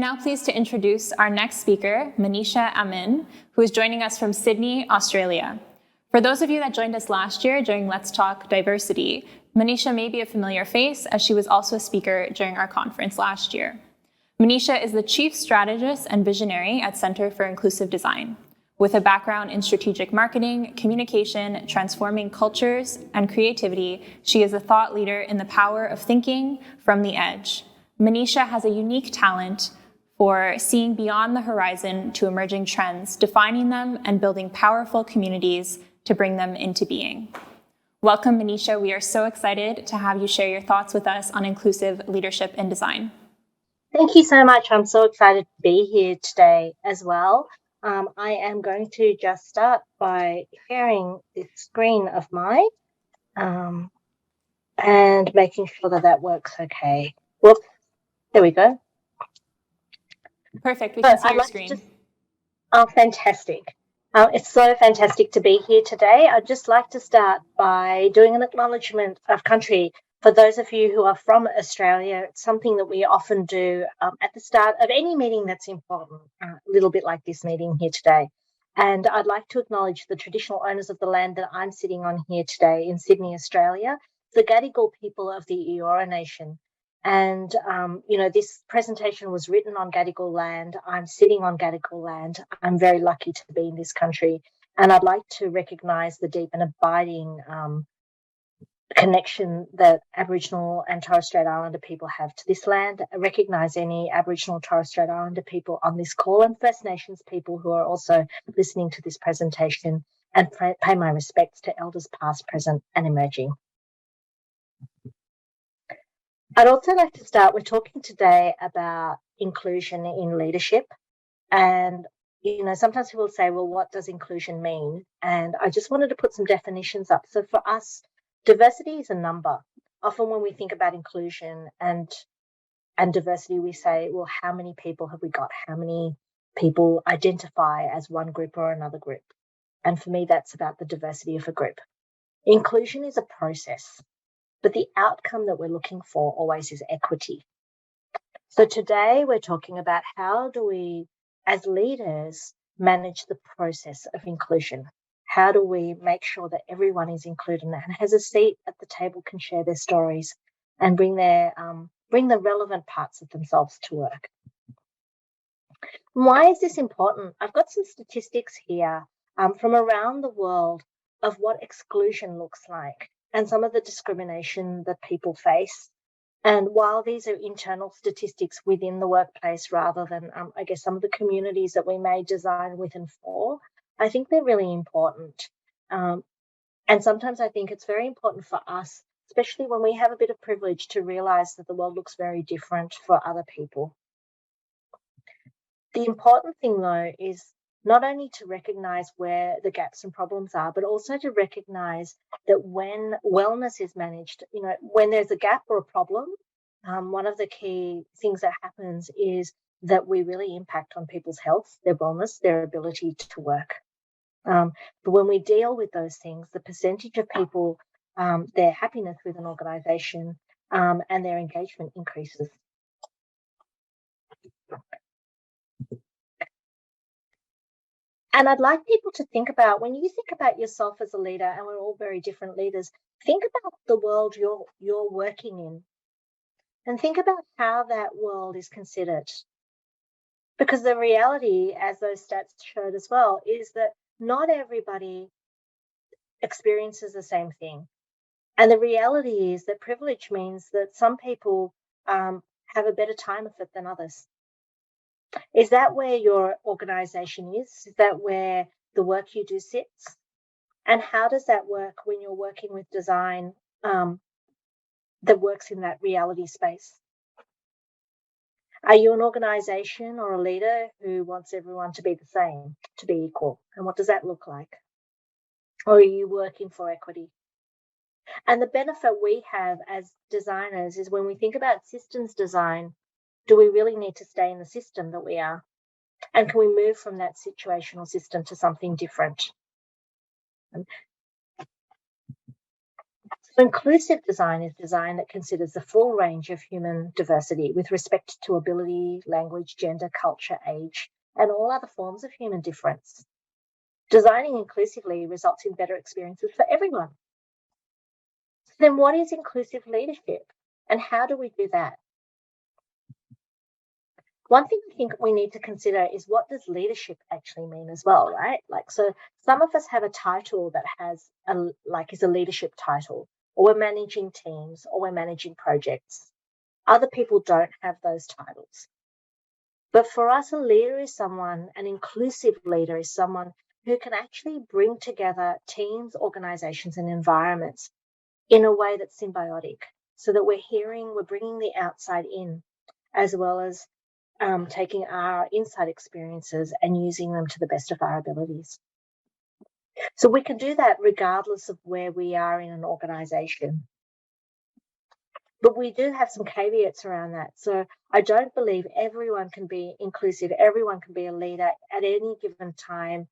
I'm now pleased to introduce our next speaker, Manisha Amin, who is joining us from Sydney, Australia. For those of you that joined us last year during Let's Talk Diversity, Manisha may be a familiar face as she was also a speaker during our conference last year. Manisha is the Chief Strategist and Visionary at Center for Inclusive Design. With a background in strategic marketing, communication, transforming cultures, and creativity, she is a thought leader in the power of thinking from the edge. Manisha has a unique talent for seeing beyond the horizon to emerging trends, defining them, and building powerful communities to bring them into being. Welcome, Manisha. We are so excited to have you share your thoughts with us on inclusive leadership in design. Thank you so much. I'm so excited to be here today as well. I am going to just start by sharing this screen of mine and making sure that works okay. Whoops, there we go. Perfect, we can see your screen. Oh, fantastic. It's so fantastic to be here today. I'd just like to start by doing an acknowledgement of country. For those of you who are from Australia, it's something that we often do at the start of any meeting that's important, a little bit like this meeting here today. And I'd like to acknowledge the traditional owners of the land that I'm sitting on here today in Sydney, Australia, the Gadigal people of the Eora Nation. And, this presentation was written on Gadigal land. I'm sitting on Gadigal land. I'm very lucky to be in this country. And I'd like to recognise the deep and abiding connection that Aboriginal and Torres Strait Islander people have to this land. I recognise any Aboriginal Torres Strait Islander people on this call and First Nations people who are also listening to this presentation, and pay my respects to elders past, present and emerging. I'd also like to start, we're talking today about inclusion in leadership. And, sometimes people say, well, what does inclusion mean? And I just wanted to put some definitions up. So for us, diversity is a number. Often when we think about inclusion and diversity, we say, well, how many people have we got? How many people identify as one group or another group? And for me, that's about the diversity of a group. Inclusion is a process, but the outcome that we're looking for always is equity. So today we're talking about how do we, as leaders, manage the process of inclusion? How do we make sure that everyone is included and has a seat at the table, can share their stories and bring the relevant parts of themselves to work? Why is this important? I've got some statistics here from around the world of what exclusion looks like and some of the discrimination that people face. And while these are internal statistics within the workplace rather than, some of the communities that we may design with and for, I think they're really important. And sometimes I think it's very important for us, especially when we have a bit of privilege, to realise that the world looks very different for other people. The important thing, though, is not only to recognise where the gaps and problems are, but also to recognise that when wellness is managed, when there's a gap or a problem, one of the key things that happens is that we really impact on people's health, their wellness, their ability to work. But when we deal with those things, the percentage of people, their happiness with an organisation and their engagement increases. And I'd like people to think about, when you think about yourself as a leader, and we're all very different leaders, think about the world you're working in and think about how that world is considered. Because the reality, as those stats showed as well, is that not everybody experiences the same thing. And the reality is that privilege means that some people have a better time of it than others. Is that where your organisation is? Is that where the work you do sits? And how does that work when you're working with design that works in that reality space? Are you an organisation or a leader who wants everyone to be the same, to be equal? And what does that look like? Or are you working for equity? And the benefit we have as designers is when we think about systems design, do we really need to stay in the system that we are? And can we move from that situational system to something different? So inclusive design is design that considers the full range of human diversity with respect to ability, language, gender, culture, age, and all other forms of human difference. Designing inclusively results in better experiences for everyone. So then what is inclusive leadership and how do we do that? One thing I think we need to consider is what does leadership actually mean as well, right? Like, so some of us have a title that has is a leadership title, or we're managing teams, or we're managing projects. Other people don't have those titles. But for us, a leader is someone, an inclusive leader is someone who can actually bring together teams, organizations, and environments in a way that's symbiotic, so that we're bringing the outside in, as well as taking our inside experiences and using them to the best of our abilities. So we can do that regardless of where we are in an organization. But we do have some caveats around that. So I don't believe everyone can be inclusive, everyone can be a leader at any given time,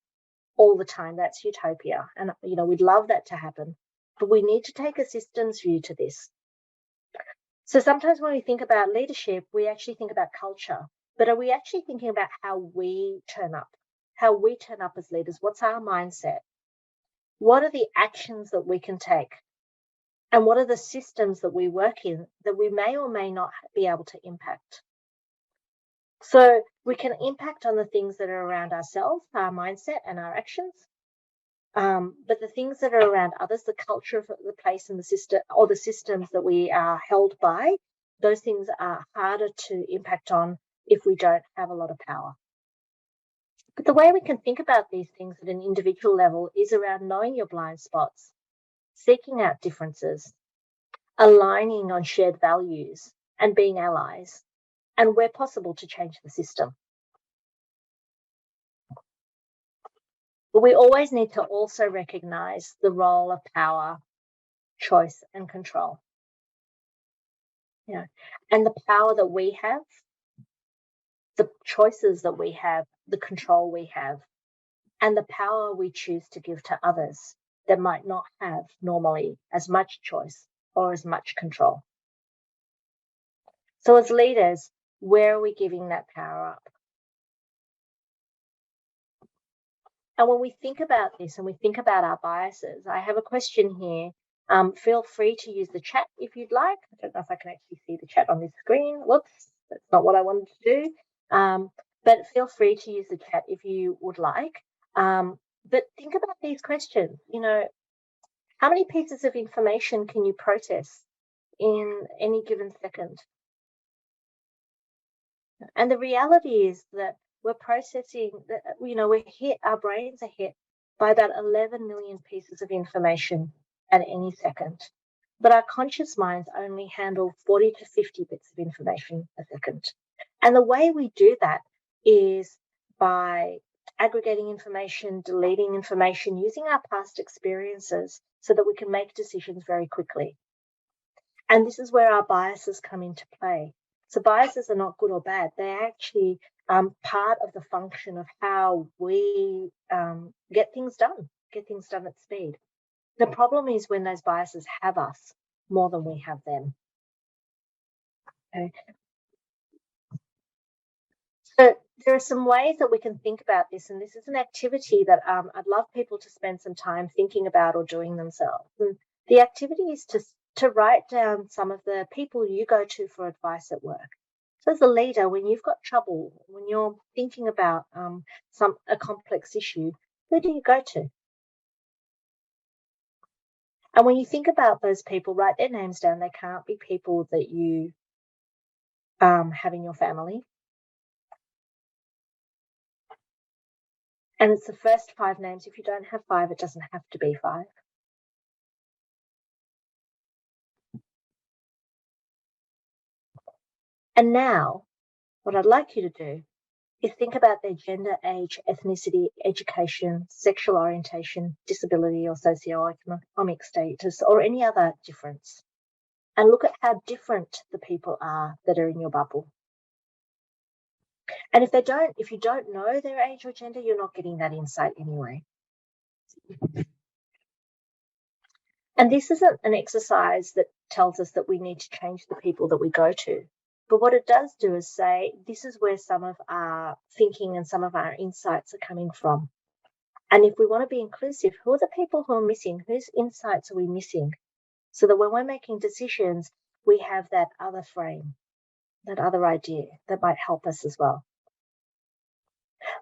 all the time. That's utopia. And, we'd love that to happen. But we need to take a systems view to this. So sometimes when we think about leadership, we actually think about culture. But are we actually thinking about how we turn up? How we turn up as leaders? What's our mindset? What are the actions that we can take? And what are the systems that we work in that we may or may not be able to impact? So we can impact on the things that are around ourselves, our mindset and our actions. But the things that are around others, the culture of the place and the system, or the systems that we are held by, those things are harder to impact on if we don't have a lot of power. But the way we can think about these things at an individual level is around knowing your blind spots, seeking out differences, aligning on shared values, and being allies, and where possible to change the system. But we always need to also recognize the role of power, choice, and control. And the power that we have, the choices that we have, the control we have, and the power we choose to give to others that might not have normally as much choice or as much control. So as leaders, where are we giving that power up? And when we think about this and we think about our biases, I have a question here. Feel free to use the chat if you'd like. I don't know if I can actually see the chat on this screen. Whoops, that's not what I wanted to do. But feel free to use the chat if you would like. But think about these questions. How many pieces of information can you process in any given second? And the reality is that we're processing, our brains are hit by about 11 million pieces of information at any second. But our conscious minds only handle 40 to 50 bits of information a second. And the way we do that is by aggregating information, deleting information, using our past experiences so that we can make decisions very quickly. And this is where our biases come into play. So biases are not good or bad. They're actually part of the function of how we get things done at speed. The problem is when those biases have us more than we have them. Okay. So there are some ways that we can think about this, and this is an activity that I'd love people to spend some time thinking about or doing themselves. And the activity is to write down some of the people you go to for advice at work. So as a leader, when you've got trouble, when you're thinking about a complex issue, who do you go to? And when you think about those people, write their names down. They can't be people that you have in your family. And it's the first 5 names. If you don't have 5, it doesn't have to be 5. And now, what I'd like you to do is think about their gender, age, ethnicity, education, sexual orientation, disability or socioeconomic status, or any other difference. And look at how different the people are that are in your bubble. And if you don't know their age or gender, you're not getting that insight anyway. And this isn't an exercise that tells us that we need to change the people that we go to. But what it does do is say, this is where some of our thinking and some of our insights are coming from. And if we want to be inclusive, who are the people who are missing? Whose insights are we missing? So that when we're making decisions, we have that other frame, that other idea that might help us as well.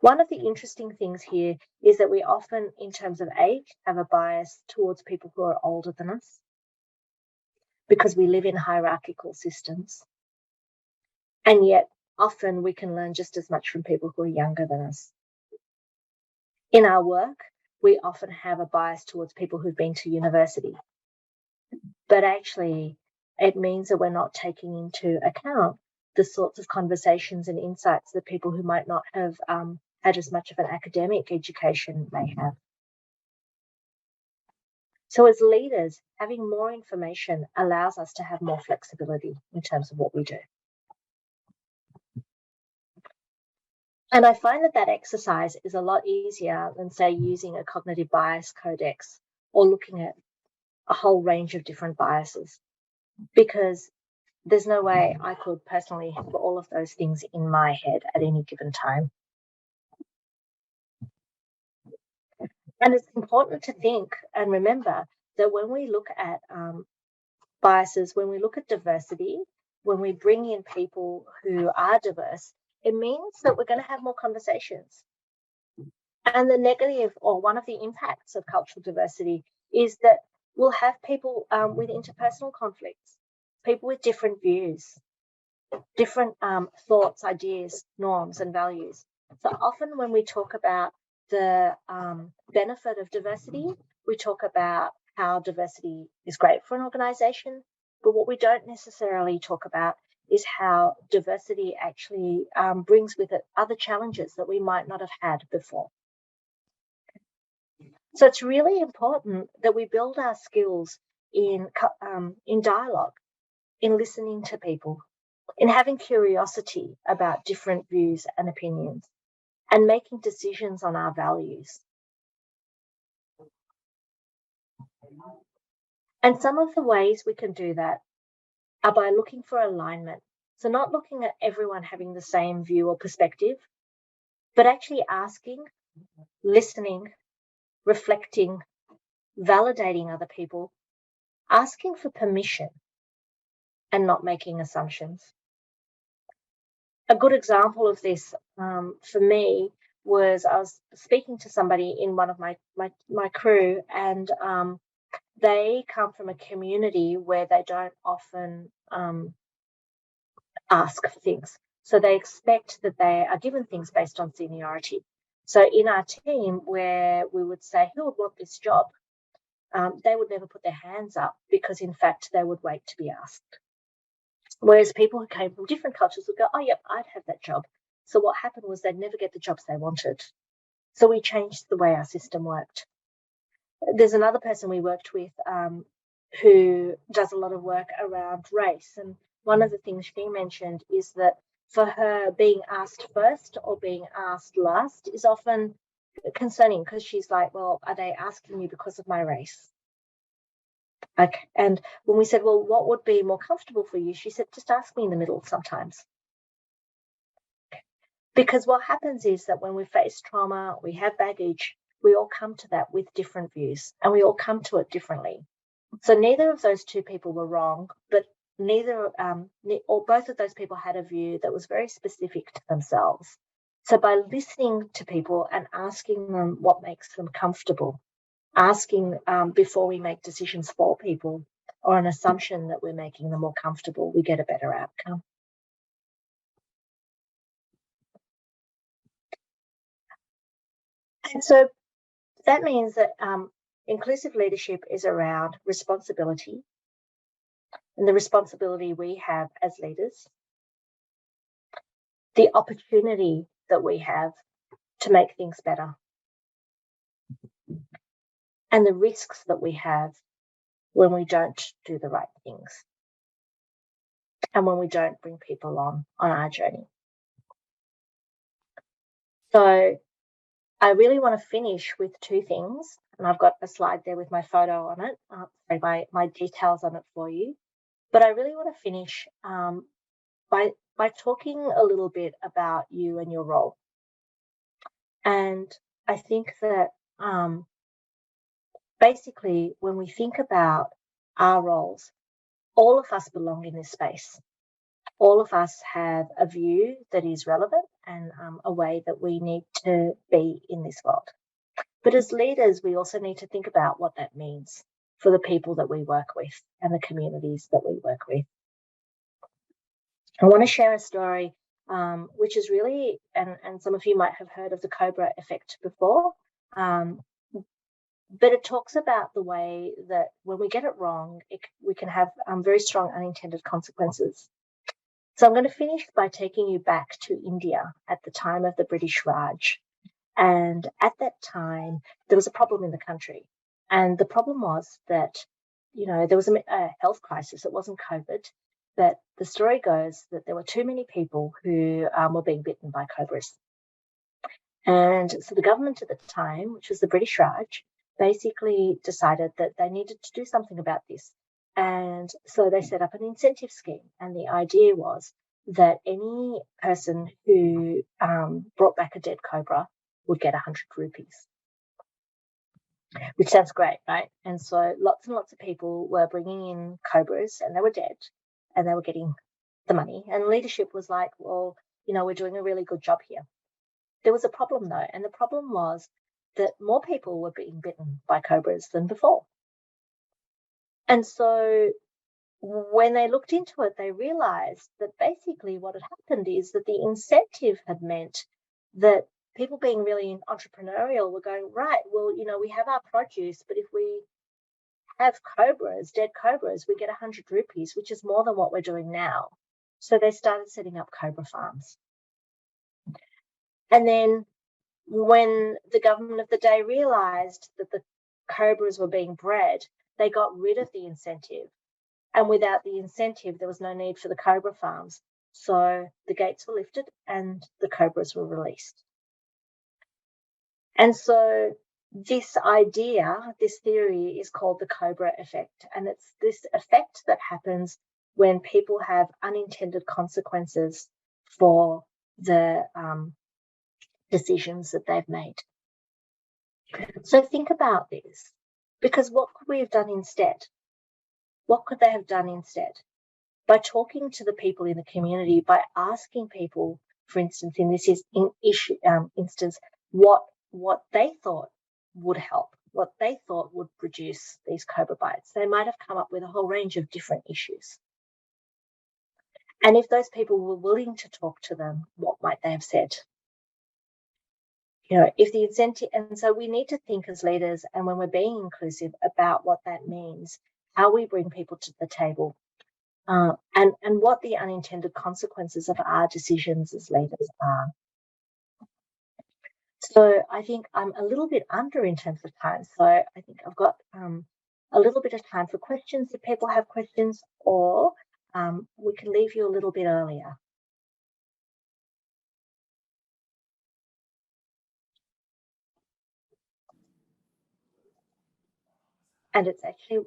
One of the interesting things here is that we often, in terms of age, have a bias towards people who are older than us because we live in hierarchical systems. And yet, often we can learn just as much from people who are younger than us. In our work, we often have a bias towards people who've been to university. But actually, it means that we're not taking into account the sorts of conversations and insights that people who might not have had as much of an academic education may have. So as leaders, having more information allows us to have more flexibility in terms of what we do. And I find that exercise is a lot easier than, say, using a cognitive bias codex or looking at a whole range of different biases, because there's no way I could personally have all of those things in my head at any given time. And it's important to think and remember that when we look at biases, when we look at diversity, when we bring in people who are diverse, it means that we're going to have more conversations. And the negative, or one of the impacts of cultural diversity, is that we'll have people with interpersonal conflicts, people with different views, different thoughts, ideas, norms, and values. So often when we talk about the benefit of diversity, we talk about how diversity is great for an organization, but what we don't necessarily talk about is how diversity actually brings with it other challenges that we might not have had before. So it's really important that we build our skills in dialogue, in listening to people, in having curiosity about different views and opinions, and making decisions on our values. And some of the ways we can do that are by looking for alignment. So not looking at everyone having the same view or perspective, but actually asking, listening, reflecting, validating other people, asking for permission, and not making assumptions. A good example of this for me was I was speaking to somebody in one of my crew, and they come from a community where they don't often ask for things. So they expect that they are given things based on seniority. So in our team, where we would say, who would want this job? They would never put their hands up because, in fact, they would wait to be asked. Whereas people who came from different cultures would go, oh, yep, I'd have that job. So what happened was they'd never get the jobs they wanted. So we changed the way our system worked. There's another person we worked with who does a lot of work around race. And one of the things she mentioned is that for her, being asked first or being asked last is often concerning, because she's like, well, are they asking me because of my race? Okay. And when we said, well, what would be more comfortable for you? She said, just ask me in the middle sometimes. Because what happens is that when we face trauma, we have baggage, we all come to that with different views, and we all come to it differently. So neither of those two people were wrong, but both of those people had a view that was very specific to themselves. So by listening to people and asking them what makes them comfortable, asking before we make decisions for people, or an assumption that we're making them more comfortable, we get a better outcome. And so that means that inclusive leadership is around responsibility, and the responsibility we have as leaders, the opportunity that we have to make things better, and the risks that we have when we don't do the right things and when we don't bring people on our journey. So I really want to finish with two things. and I've got a slide there with my photo on it, my details on it for you. But I really want to finish by talking a little bit about you and your role. And I think that basically when we think about our roles, all of us belong in this space. All of us have a view that is relevant and a way that we need to be in this world. But as leaders, we also need to think about what that means for the people that we work with and the communities that we work with. I want to share a story which is really, and some of you might have heard of the Cobra effect before, but it talks about the way that when we get it wrong, we can have very strong unintended consequences. So I'm going to finish by taking you back to India at the time of the British Raj. And at that time, there was a problem in the country. And the problem was that, there was a health crisis. It wasn't COVID. But the story goes that there were too many people who were being bitten by cobras. And so the government at the time, which was the British Raj, basically decided that they needed to do something about this. And so they set up an incentive scheme. And the idea was that any person who brought back a dead cobra would get 100 rupees, which sounds great, right? And so lots and lots of people were bringing in cobras and they were dead and they were getting the money. And leadership was like, well, we're doing a really good job here. There was a problem though, and the problem was that more people were being bitten by cobras than before. And so when they looked into it, they realized that basically what had happened is that the incentive had meant that people being really entrepreneurial were going, right, well, we have our produce, but if we have dead cobras, we get 100 rupees, which is more than what we're doing now. So they started setting up cobra farms. And then when the government of the day realized that the cobras were being bred, they got rid of the incentive. And without the incentive, there was no need for the cobra farms. So the gates were lifted and the cobras were released. And so this idea, this theory is called the Cobra effect. And it's this effect that happens when people have unintended consequences for the decisions that they've made. So think about this, because what could we have done instead? What could they have done instead? By talking to the people in the community, by asking people, for instance, in this instance, what they thought would help, what they thought would reduce these cobra bites. They might have come up with a whole range of different issues. And if those people were willing to talk to them, what might they have said? If the incentive, and so we need to think as leaders, and when we're being inclusive, about what that means, how we bring people to the table, and what the unintended consequences of our decisions as leaders are. So I think I'm a little bit under in terms of time. So I think I've got a little bit of time for questions if people have questions, or we can leave you a little bit earlier. And it's actually,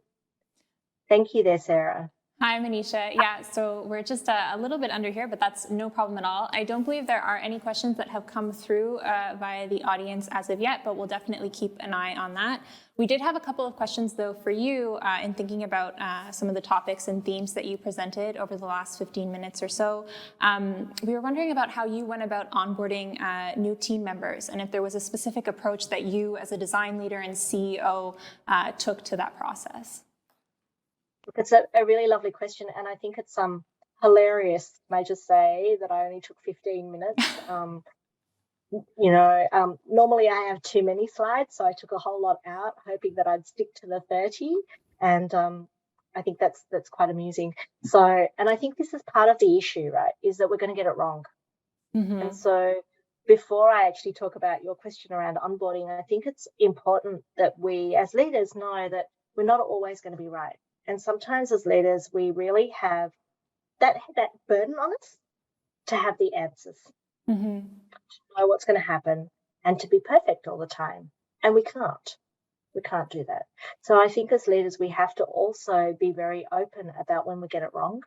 thank you there, Sarah. Hi, Manisha. Yeah, so we're just a little bit under here, but that's no problem at all. I don't believe there are any questions that have come through via the audience as of yet, but we'll definitely keep an eye on that. We did have a couple of questions, though, for you in thinking about some of the topics and themes that you presented over the last 15 minutes or so. We were wondering about how you went about onboarding new team members and if there was a specific approach that you as a design leader and CEO took to that process. It's a really lovely question, and I think it's hilarious. Can I just say that I only took 15 minutes? Normally I have too many slides, so I took a whole lot out, hoping that I'd stick to the 30. And I think that's quite amusing. So, and I think this is part of the issue, right? Is that we're going to get it wrong. Mm-hmm. And so, before I actually talk about your question around onboarding, I think it's important that we, as leaders, know that we're not always going to be right. And sometimes as leaders, we really have that burden on us to have the answers, to know what's going to happen and to be perfect all the time. And we can't. We can't do that. So I think as leaders, we have to also be very open about when we get it wrong,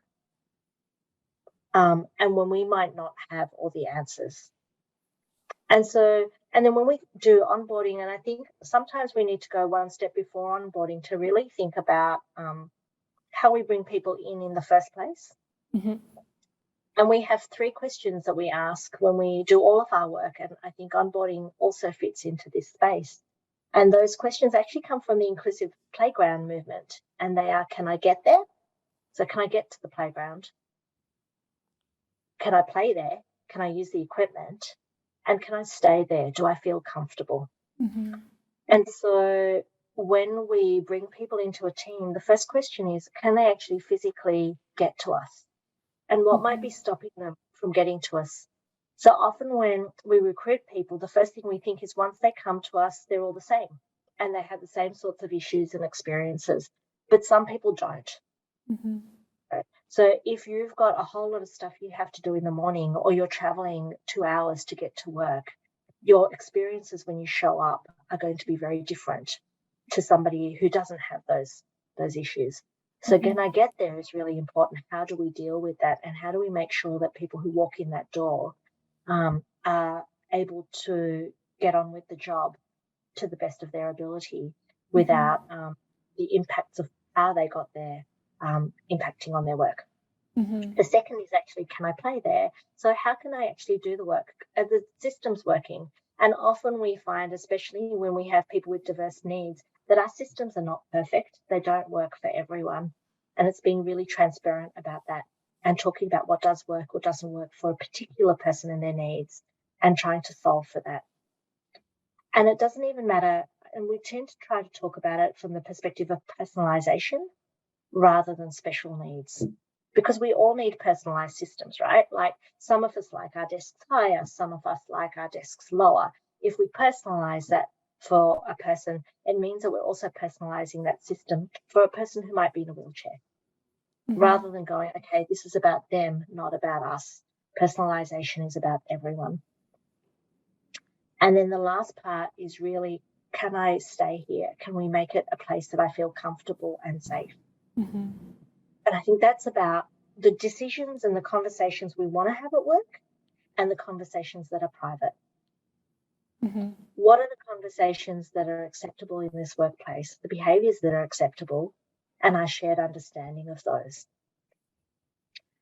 and when we might not have all the answers. And then when we do onboarding, and I think sometimes we need to go one step before onboarding to really think about how we bring people in the first place. Mm-hmm. And we have 3 questions that we ask when we do all of our work. And I think onboarding also fits into this space. And those questions actually come from the inclusive playground movement. And they are, can I get there? So can I get to the playground? Can I play there? Can I use the equipment? And can I stay there? Do I feel comfortable? Mm-hmm. And so when we bring people into a team, the first question is, can they actually physically get to us? And what might be stopping them from getting to us? So often when we recruit people, the first thing we think is once they come to us, they're all the same and they have the same sorts of issues and experiences. But some people don't. Mm-hmm. Right? So if you've got a whole lot of stuff you have to do in the morning, or you're traveling 2 hours to get to work, your experiences when you show up are going to be very different to somebody who doesn't have those issues. So Mm-hmm. can I get there is really important. How do we deal with that? And how do we make sure that people who walk in that door are able to get on with the job to the best of their ability without the impacts of how they got there impacting on their work? Mm-hmm. The second is actually, can I play there? So how can I actually do the work? Are the systems working? And often we find, especially when we have people with diverse needs, that our systems are not perfect. They don't work for everyone. And it's being really transparent about that and talking about what does work or doesn't work for a particular person and their needs and trying to solve for that. And it doesn't even matter. And we tend to try to talk about it from the perspective of personalization rather than special needs, because we all need personalized systems, right? Like some of us like our desks higher, some of us like our desks lower. If we personalize that for a person, it means that we're also personalizing that system for a person who might be in a wheelchair, rather than going, okay, this is about them, not about us. Personalization is about everyone. And then the last part is really, can I stay here? Can we make it a place that I feel comfortable and safe? Mm-hmm. And I think that's about the decisions and the conversations we want to have at work and the conversations that are private. Mm-hmm. What are the conversations that are acceptable in this workplace, the behaviours that are acceptable, and our shared understanding of those?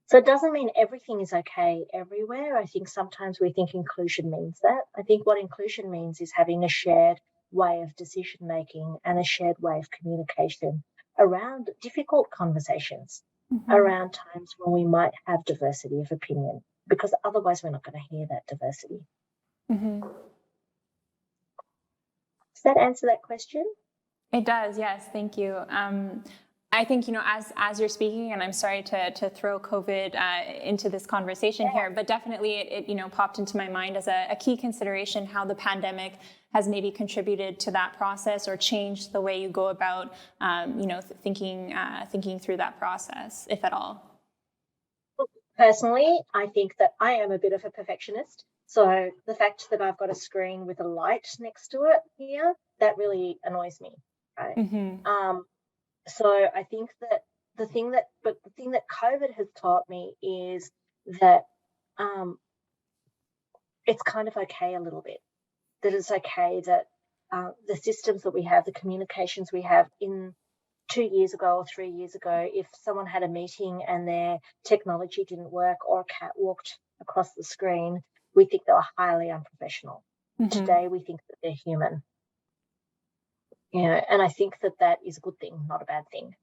So it doesn't mean everything is okay everywhere. I think sometimes we think inclusion means that. I think what inclusion means is having a shared way of decision making and a shared way of communication around difficult conversations, around times when we might have diversity of opinion, because otherwise we're not going to hear that diversity. Mm-hmm. Does that answer that question? It does, yes. Thank you. I think, as you're speaking, and I'm sorry to throw COVID into this conversation here, but definitely it popped into my mind as a key consideration how the pandemic has maybe contributed to that process or changed the way you go about, thinking through that process, if at all. Personally, I think that I am a bit of a perfectionist. So the fact that I've got a screen with a light next to it here, that really annoys me, right? Mm-hmm. So I think that the thing that COVID has taught me is that it's kind of okay a little bit. That it's okay that the systems that we have, the communications we have in 2 years ago or 3 years ago, if someone had a meeting and their technology didn't work or a cat walked across the screen, we think they were highly unprofessional. Mm-hmm. Today, we think that they're human. And I think that is a good thing, not a bad thing,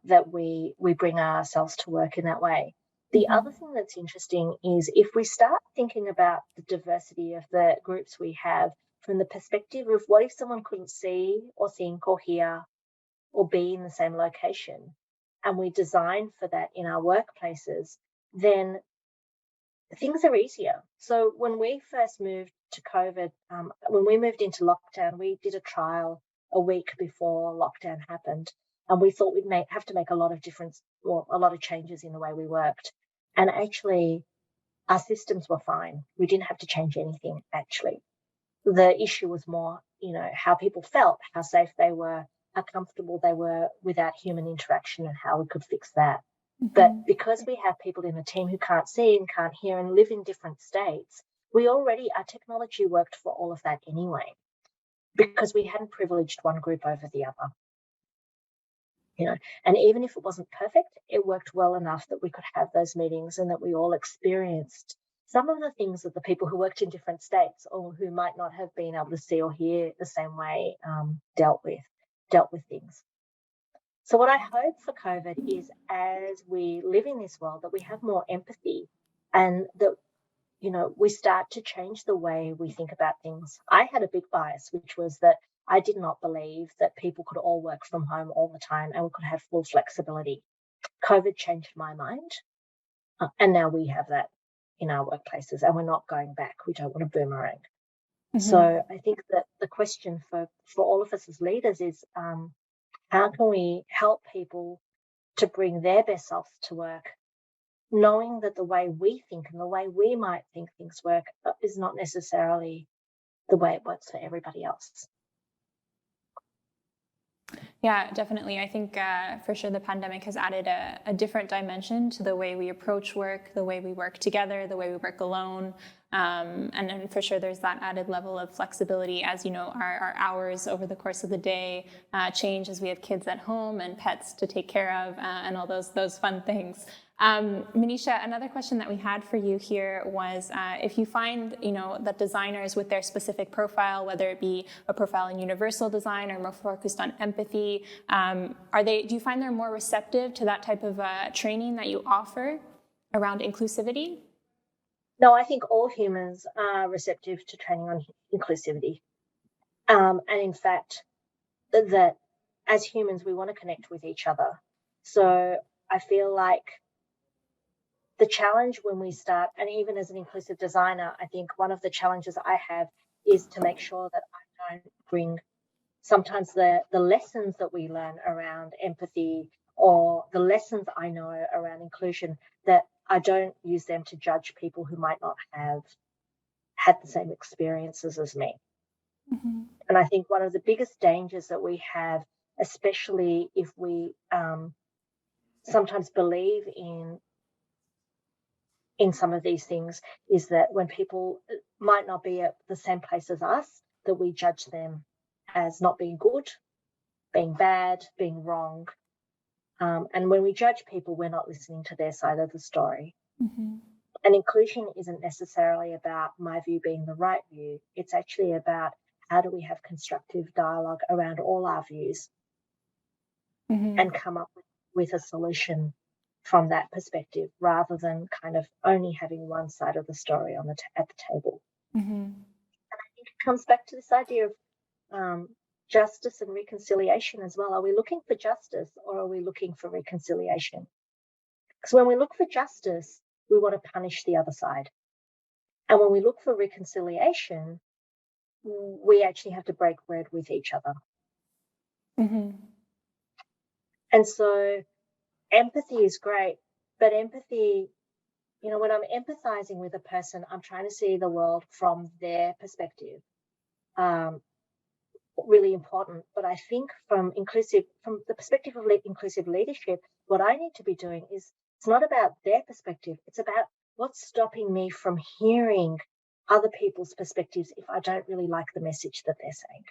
that we bring ourselves to work in that way. The other thing that's interesting is if we start thinking about the diversity of the groups we have from the perspective of what if someone couldn't see or think or hear or be in the same location, and we design for that in our workplaces, then things are easier. So when we first moved to COVID, when we moved into lockdown, we did a trial a week before lockdown happened, and we thought we'd have to make a lot of a lot of changes in the way we worked. And actually, our systems were fine. We didn't have to change anything, actually. The issue was more how people felt, how safe they were, how comfortable they were without human interaction, and how we could fix that. But because we have people in the team who can't see and can't hear and live in different states, our technology worked for all of that anyway, because we hadn't privileged one group over the other. And even if it wasn't perfect, it worked well enough that we could have those meetings and that we all experienced some of the things that the people who worked in different states or who might not have been able to see or hear the same way dealt with things. So what I hope for COVID is, as we live in this world, that we have more empathy and that, we start to change the way we think about things. I had a big bias, which was that I did not believe that people could all work from home all the time and we could have full flexibility. COVID changed my mind. And now we have that in our workplaces and we're not going back. We don't want a boomerang. So I think that the question for all of us as leaders is, how can we help people to bring their best selves to work, knowing that the way we think and the way we might think things work is not necessarily the way it works for everybody else. Yeah, definitely. I think for sure the pandemic has added a different dimension to the way we approach work, the way we work together, the way we work alone. And then for sure there's that added level of flexibility as, our hours over the course of the day change as we have kids at home and pets to take care of and all those fun things. Manisha, another question that we had for you here was if you find, that designers with their specific profile, whether it be a profile in universal design or more focused on empathy, do you find they're more receptive to that type of training that you offer around inclusivity? No, I think all humans are receptive to training on inclusivity. And in fact, that as humans, we want to connect with each other. So I feel like the challenge when we start, and even as an inclusive designer, I think one of the challenges I have is to make sure that I don't bring sometimes the lessons that we learn around empathy or the lessons I know around inclusion, that I don't use them to judge people who might not have had the same experiences as me. And I think one of the biggest dangers that we have, especially if we sometimes believe in some of these things, is that when people might not be at the same place as us, that we judge them as not being good, being bad, being wrong. And when we judge people, we're not listening to their side of the story. And inclusion isn't necessarily about my view being the right view. It's actually about how do we have constructive dialogue around all our views and come up with a solution from that perspective, rather than kind of only having one side of the story at the table. And I think it comes back to this idea of justice and reconciliation as well. Are we looking for justice or are we looking for reconciliation? Because when we look for justice, we want to punish the other side. And when we look for reconciliation, we actually have to break bread with each other. And so empathy is great, but empathy, when I'm empathizing with a person, I'm trying to see the world from their perspective. Really important. But I think from the perspective of inclusive leadership, what I need to be doing is, it's not about their perspective. It's about what's stopping me from hearing other people's perspectives if I don't really like the message that they're saying.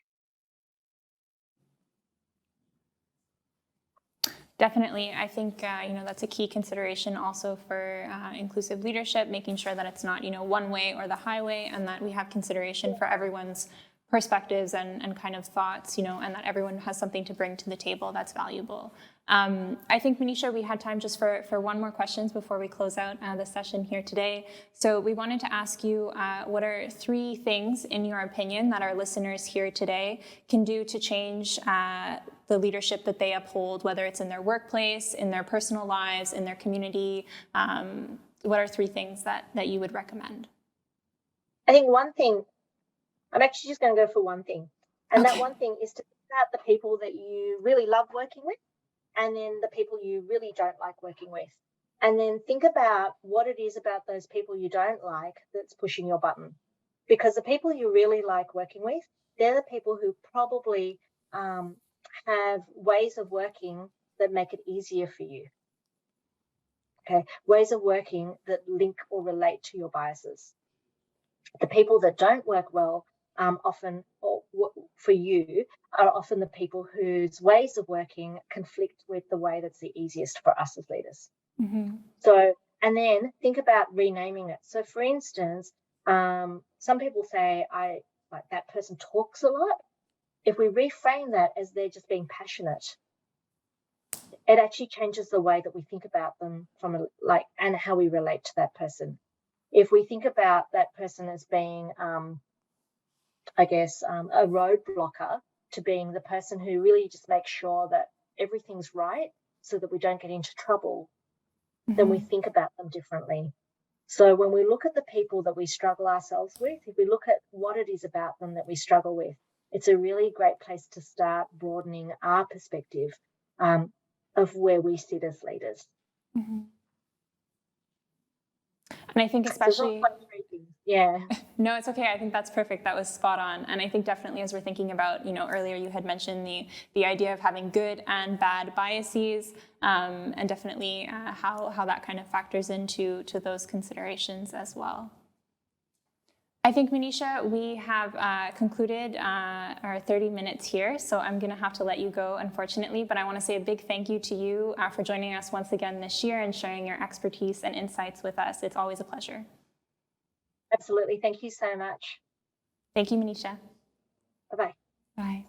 Definitely. I think, that's a key consideration also for inclusive leadership, making sure that it's not, one way or the highway, and that we have consideration for everyone's perspectives and kind of thoughts, and that everyone has something to bring to the table that's valuable. I think, Manisha, we had time just for one more questions before we close out the session here today. So we wanted to ask you, what are 3 things, in your opinion, that our listeners here today can do to change the leadership that they uphold, whether it's in their workplace, in their personal lives, in their community? What are 3 things that you would recommend? I think one thing, I'm actually just going to go for one thing. And that one thing is to think about the people that you really love working with, and then the people you really don't like working with. And then think about what it is about those people you don't like that's pushing your button. because the people you really like working with, they're the people who probably have ways of working that make it easier for you. Okay, ways of working that link or relate to your biases. The people that don't work well often, or for you, are often the people whose ways of working conflict with the way that's the easiest for us as leaders. Mm-hmm. So, and then think about renaming it. So, for instance, some people say, "I like that person talks a lot." If we reframe that as they're just being passionate, it actually changes the way that we think about them and how we relate to that person. If we think about that person as being, a roadblocker, to being the person who really just makes sure that everything's right so that we don't get into trouble, then we think about them differently. So when we look at the people that we struggle ourselves with, if we look at what it is about them that we struggle with, it's a really great place to start broadening our perspective of where we sit as leaders. Mm-hmm. And I think So it's not especially, quite creepy. Yeah. no, it's okay. I think that's perfect. That was spot on. And I think definitely as we're thinking about, earlier you had mentioned the idea of having good and bad biases, and definitely how that kind of factors into those considerations as well. I think, Manisha, we have concluded our 30 minutes here, so I'm going to have to let you go, unfortunately, but I want to say a big thank you to you for joining us once again this year and sharing your expertise and insights with us. It's always a pleasure. Absolutely. Thank you so much. Thank you, Manisha. Bye-bye. Bye.